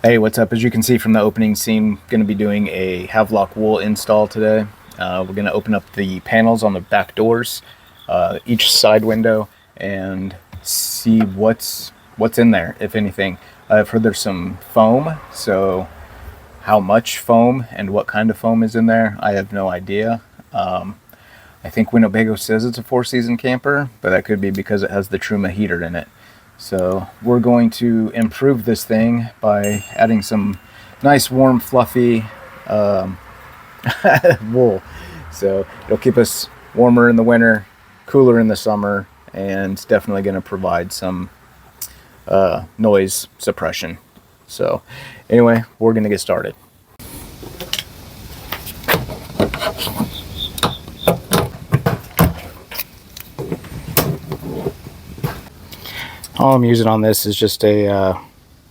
Hey, what's up? As you can see from the opening scene, going to be doing a Havelock wool install today. We're going to open up the panels on the back doors, each side window, and see what's in there, if anything. I've heard there's some foam, so how much foam and what kind of foam is in there, I have no idea. I think Winnebago says it's a four-season camper, but that could be because it has the Truma heater in it. So we're going to improve this thing by adding some nice, warm, fluffy wool. So it'll keep us warmer in the winter, cooler in the summer, and it's definitely going to provide some noise suppression. So anyway, we're going to get started. All I'm using on this is just a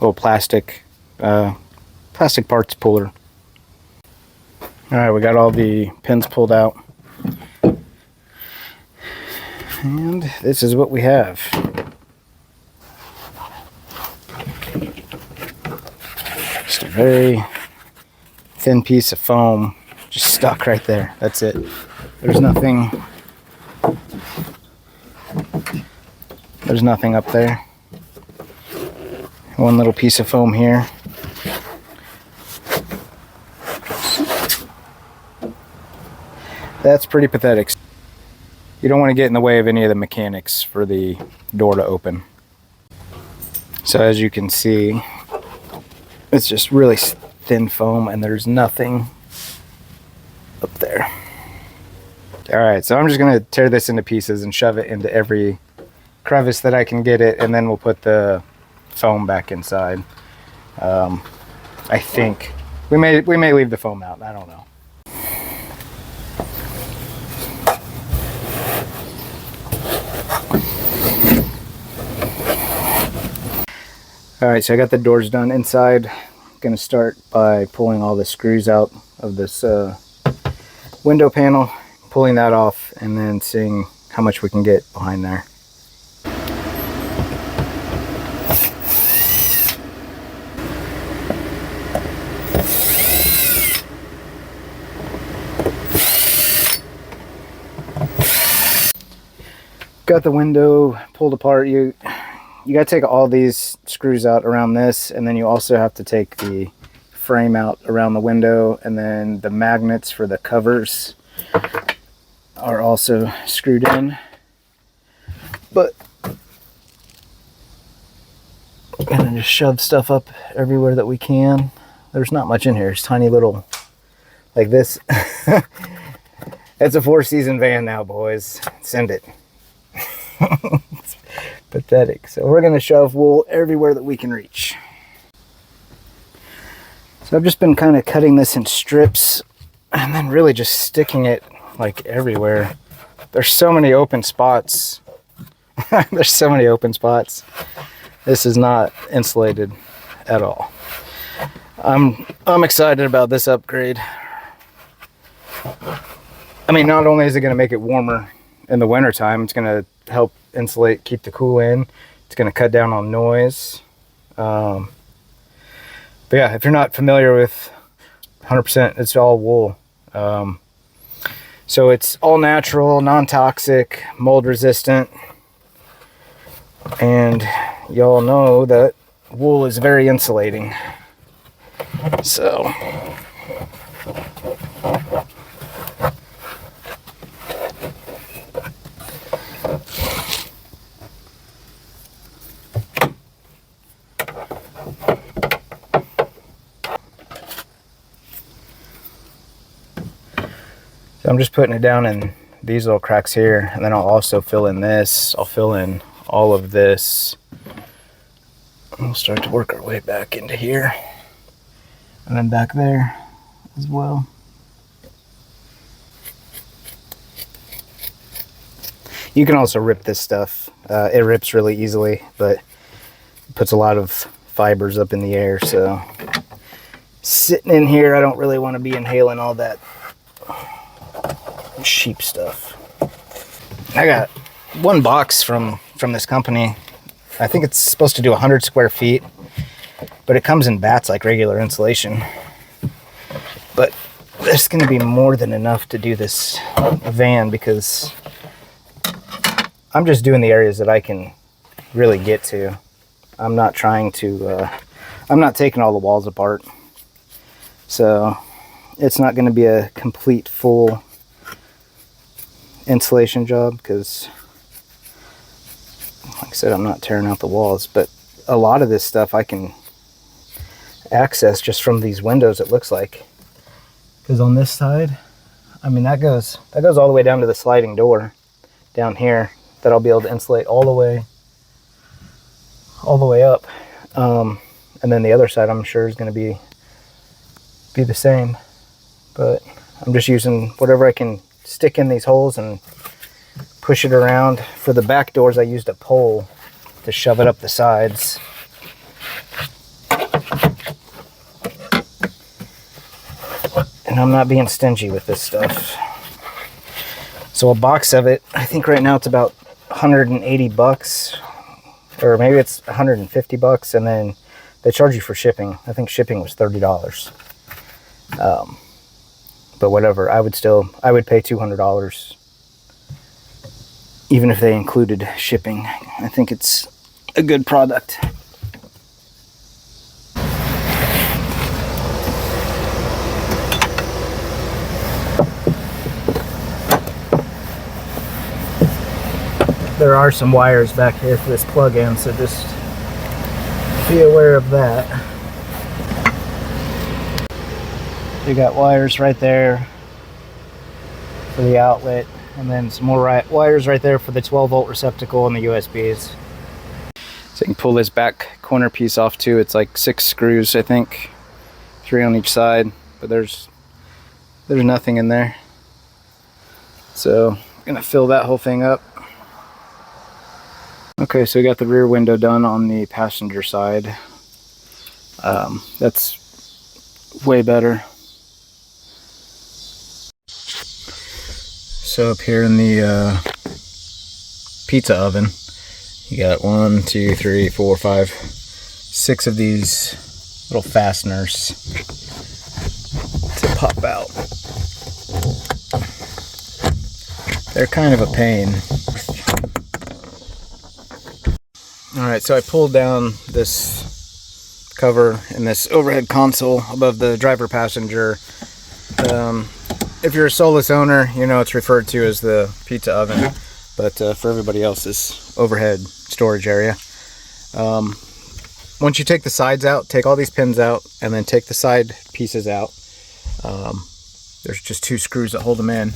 little plastic parts puller. All right, we got all the pins pulled out, and this is what we have. Just a very thin piece of foam just stuck right there. That's it. There's nothing up there. One little piece of foam here. That's pretty pathetic. You don't want to get in the way of any of the mechanics for the door to open. So as you can see, it's just really thin foam and there's nothing up there. All right, so I'm just gonna tear this into pieces and shove it into every crevice that I can get it, and then we'll put the foam back inside. I think we may leave the foam out. I don't know. All right, so I got the doors done inside. I'm gonna start by pulling all the screws out of this window panel, pulling that off, and then seeing how much we can get behind there. Got the window pulled apart. You got to take all these screws out around this, and then you also have to take the frame out around the window, and then the magnets for the covers are also screwed in. But we're gonna just shove stuff up everywhere that we can. There's not much in here. It's tiny little, like this. It's a four-season van now, boys. Send it. It's pathetic. So we're going to shove wool everywhere that we can reach. So I've just been kind of cutting this in strips and then really just sticking it like everywhere. There's so many open spots. There's so many open spots. This is not insulated at all. I'm excited about this upgrade. I mean, not only is it going to make it warmer in the wintertime, it's going to help insulate, keep the cool in. It's going to cut down on noise. But yeah, if you're not familiar with 100%, it's all wool. So it's all natural, non-toxic, mold resistant. And y'all know that wool is very insulating. So I'm just putting it down in these little cracks here, and then I'll also fill in this. I'll fill in all of this. We'll start to work our way back into here, and then back there as well. You can also rip this stuff. It rips really easily, but it puts a lot of fibers up in the air. So sitting in here, I don't really want to be inhaling all that cheap stuff. I got one box from this company. I think it's supposed to do 100 square feet, but it comes in bats like regular insulation. But there's going to be more than enough to do this van because I'm just doing the areas that I can really get to. I'm not trying to, I'm not taking all the walls apart. So it's not going to be a complete full insulation job because, like I said, I'm not tearing out the walls, but a lot of this stuff I can access just from these windows, it looks like. Because on this side, I mean, that goes all the way down to the sliding door down here that I'll be able to insulate all the way up. And then the other side I'm sure is going to be the same. But I'm just using whatever I can stick in these holes and push it around. For the back doors, I used a pole to shove it up the sides. And I'm not being stingy with this stuff. So a box of it, I think right now it's about 180 bucks, or maybe it's 150 bucks, and then they charge you for shipping. I think shipping was $30. But whatever, I would pay $200 even if they included shipping. I think it's a good product. There are some wires back here for this plug-in, so just be aware of that. You got wires right there for the outlet, and then some more wires right there for the 12-volt receptacle and the USBs. So you can pull this back corner piece off too. It's like 6 screws, I think, 3 on each side, but there's nothing in there. So I'm gonna fill that whole thing up. Okay, so we got the rear window done on the passenger side. That's way better. So up here in the pizza oven, you got 1, 2, 3, 4, 5, 6 of these little fasteners to pop out. They're kind of a pain. Alright, so I pulled down this cover in this overhead console above the driver passenger. If you're a solus owner, you know it's referred to as the pizza oven, but for everybody else, this overhead storage area. Once you take the sides out, take all these pins out, and then take the side pieces out. There's just 2 screws that hold them in.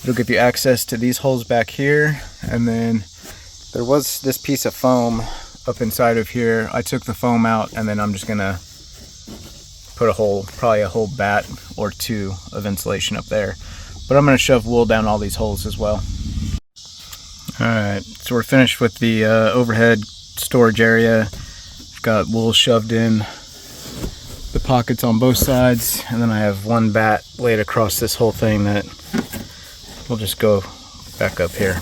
It'll give you access to these holes back here, and then there was this piece of foam up inside of here. I took the foam out, and then I'm just gonna put probably a whole bat or 2 of insulation up there. But I'm gonna shove wool down all these holes as well. Alright, so we're finished with the overhead storage area. I've got wool shoved in the pockets on both sides, and then I have 1 bat laid across this whole thing that will just go back up here.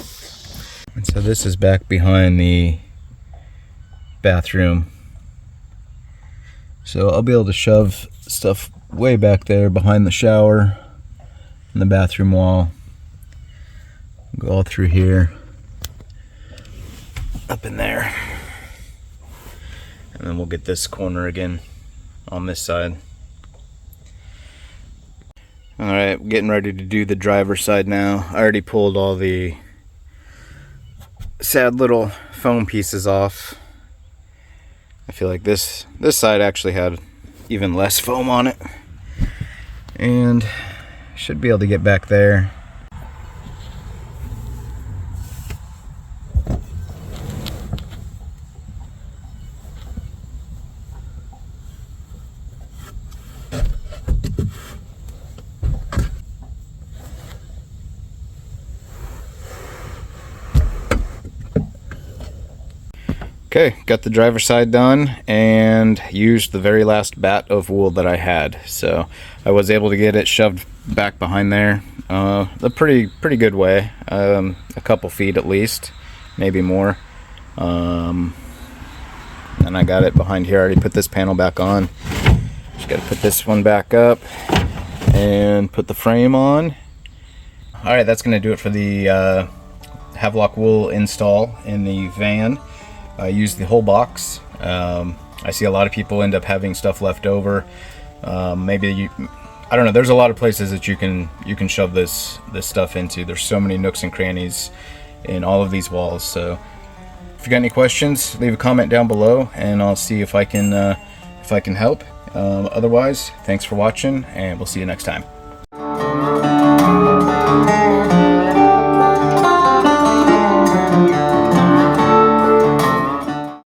And so this is back behind the bathroom. So I'll be able to shove stuff way back there behind the shower and the bathroom wall. Go all through here, up in there. And then we'll get this corner again on this side. Alright, getting ready to do the driver's side now. I already pulled all the sad little foam pieces off. I feel like this side actually had even less foam on it, and should be able to get back there. Okay, got the driver's side done and used the very last bat of wool that I had. So I was able to get it shoved back behind there a pretty good way, a couple feet at least, maybe more. and I got it behind here. I already put this panel back on. Just got to put this one back up and put the frame on. All right, that's going to do it for the Havelock wool install in the van. I used the whole box. I see a lot of people end up having stuff left over. Maybe I don't know. There's a lot of places that you can shove this stuff into. There's so many nooks and crannies in all of these walls. So if you got any questions, leave a comment down below, and I'll see if I can help. Otherwise, thanks for watching, and we'll see you next time.